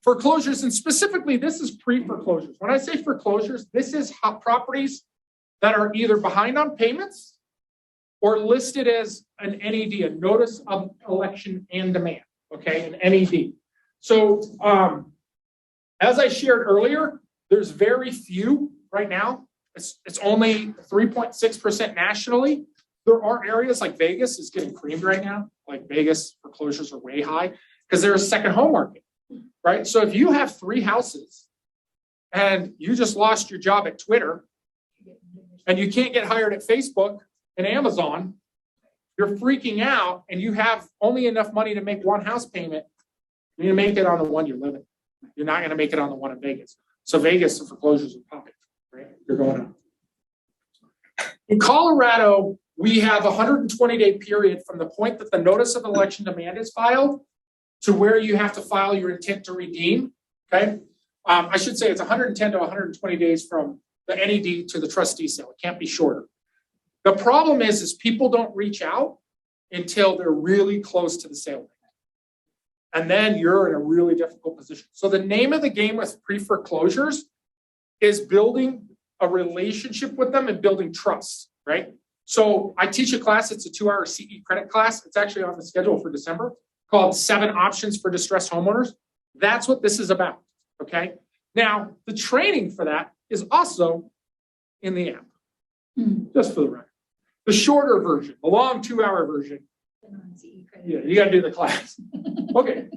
Foreclosures, and specifically, this is pre-foreclosures. When I say foreclosures, this is properties that are either behind on payments or listed as an NED, a notice of election and demand, okay, an NED. So as I shared earlier, there's very few right now. It's only 3.6% nationally. There are areas like Vegas is getting creamed right now. Like Vegas foreclosures are way high because there's a second home market, right? So if you have 3 houses and you just lost your job at Twitter and you can't get hired at Facebook and Amazon, you're freaking out and you have only enough money to make one house payment. You're going to make it on the one you're living. You're not going to make it on the one in Vegas. So Vegas, the foreclosures are popping, right? They're going up. In Colorado, we have a 120-day period from the point that the notice of election demand is filed to where you have to file your intent to redeem, okay? I should say it's 110 to 120 days from the NED to the trustee sale. It can't be shorter. The problem is people don't reach out until they're really close to the sale date. And then you're in a really difficult position. So the name of the game with pre-foreclosures is building a relationship with them and building trust, right? So I teach a class, it's a 2-hour CE credit class. It's actually on the schedule for December called 7 Options for Distressed Homeowners. That's what this is about, okay? Now, the training for that is also in the app, just for the record. The shorter version, the long 2-hour version. Yeah, you got to do the class. Okay,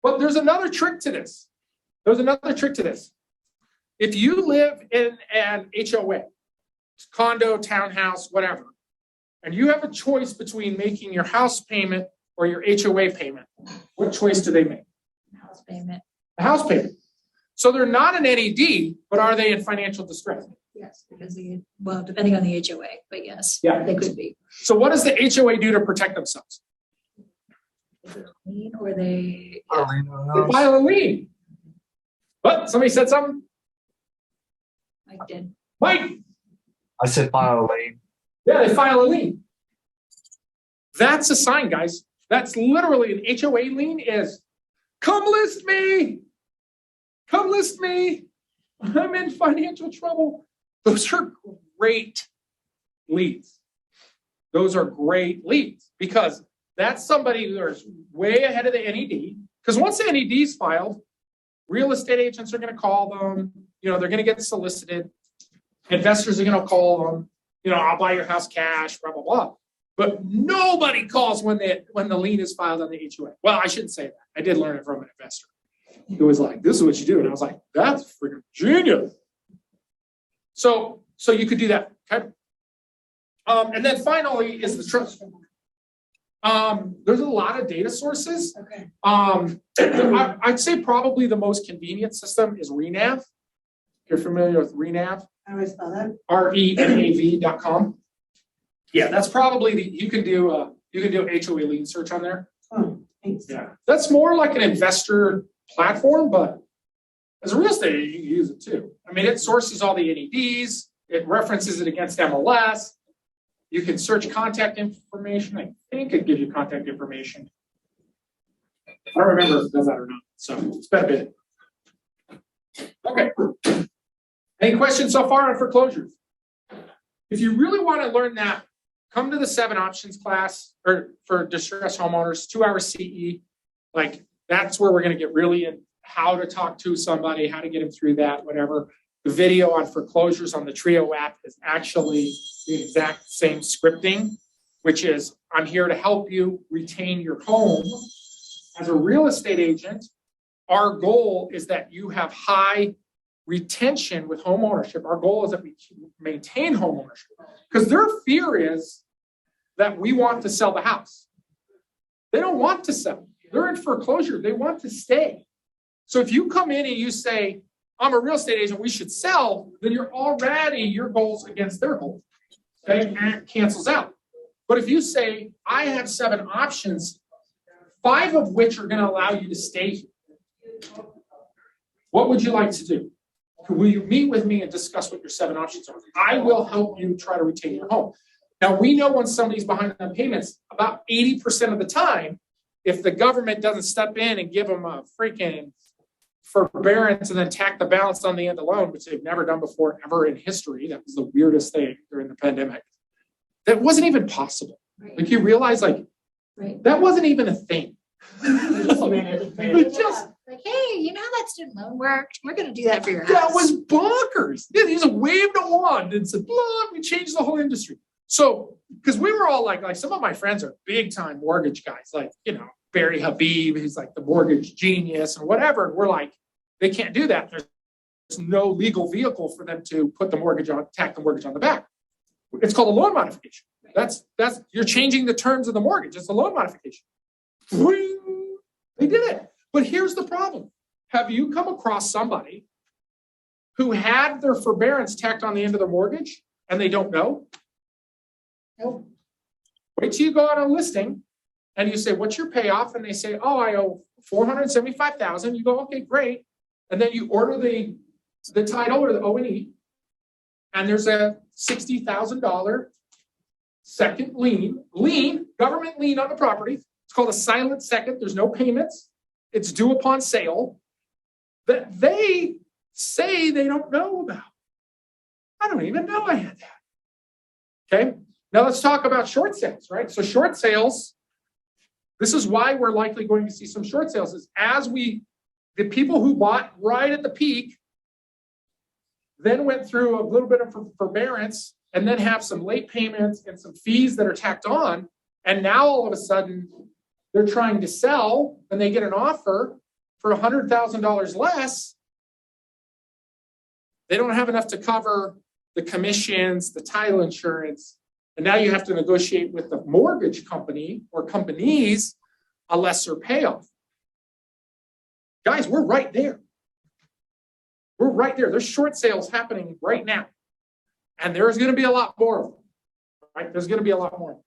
but there's another trick to this. If you live in an HOA, condo, townhouse, whatever, and you have a choice between making your house payment or your HOA payment, what choice do they make? House payment. The house payment. So they're not an NED, but are they in financial distress? Yes, because well, depending on the HOA, but yes, yeah, they could be. So what does the HOA do to protect themselves? Is it a lien or they file a lien. What? Somebody said something? Mike did. Mike! I said file a lien. Yeah, they file a lien. That's a sign, guys. That's literally an HOA lien is, come list me. Come list me. I'm in financial trouble. Those are great leads. Those are great leads because that's somebody who is way ahead of the NED. Because once the NED is filed, real estate agents are going to call them. You know, they're going to get solicited. Investors are going to call them. You know, I'll buy your house cash, blah, blah, blah. But nobody calls when the lien is filed on the HOA. Well, I shouldn't say that. I did learn it from an investor. He was like, this is what you do. And I was like, that's freaking genius. So you could do that. Okay. And then finally is the trust. There's a lot of data sources. Okay. I'd say probably the most convenient system is RENAV. If you're familiar with RENAV. How do I spell that? RENAV.com. Yeah, that's probably you can do a HOA lien search on there. Oh, thanks. Yeah, that's more like an investor platform, but as a real estate agent, you can use it too. I mean, it sources all the NEDs, it references it against MLS. You can search contact information. I think it gives you contact information. I don't remember if it does that or not. So it's been a bit. Okay. Any questions so far on foreclosures? If you really want to learn that, come to the 7 Options class or for distressed homeowners, 2-hour CE. Like that's where we're going to get really in how to talk to somebody, how to get them through that, whatever. The video on foreclosures on the Trio app is actually the exact same scripting, which is I'm here to help you retain your home. As a real estate agent, our goal is that you have high retention with home ownership. Our goal is that we maintain home ownership because their fear is that we want to sell the house. They don't want to sell. They're in foreclosure. They want to stay. So if you come in and you say, I'm a real estate agent, we should sell, then you're already your goals against their goals. Okay, and it cancels out. But if you say, I have 7 options, 5 of which are going to allow you to stay here, what would you like to do? Will you meet with me and discuss what your 7 options are? I will help you try to retain your home. Now, we know when somebody's behind on payments, about 80% of the time, if the government doesn't step in and give them a freaking forbearance and then tack the balance on the end of the loan, which they've never done before ever in history. That was the weirdest thing during the pandemic. That wasn't even possible. Right. Like you realize, like Right. that wasn't even a thing. It just like, hey, you know how that student loan worked? We're going to do that for your house. That was bonkers. Yeah, he just waved a wand and said, blah, we changed the whole industry. So, because we were all like some of my friends are big time mortgage guys, like, you know, Barry Habib, he's like the mortgage genius and whatever. And we're like, they can't do that. There's no legal vehicle for them to put the mortgage on, tack the mortgage on the back. It's called a loan modification. That's you're changing the terms of the mortgage. It's a loan modification. They did it. But here's the problem. Have you come across somebody who had their forbearance tacked on the end of their mortgage and they don't know? Nope. Wait till you go on a listing and you say, what's your payoff? And they say, oh, I owe $475,000. You go, okay, great. And then you order the title or the O&E, and there's a $60,000 second lien, government lien on the property. It's called a silent second. There's no payments. It's due upon sale that they say they don't know about. I don't even know I had that. Okay. Now let's talk about short sales, right? So short sales, this is why we're likely going to see some short sales is the people who bought right at the peak, then went through a little bit of forbearance and then have some late payments and some fees that are tacked on. And now all of a sudden they're trying to sell and they get an offer for $100,000 less. They don't have enough to cover the commissions, the title insurance. And now you have to negotiate with the mortgage company or companies a lesser payoff. Guys, we're right there. We're right there. There's short sales happening right now. And there's going to be a lot more of them, right? There's going to be a lot more.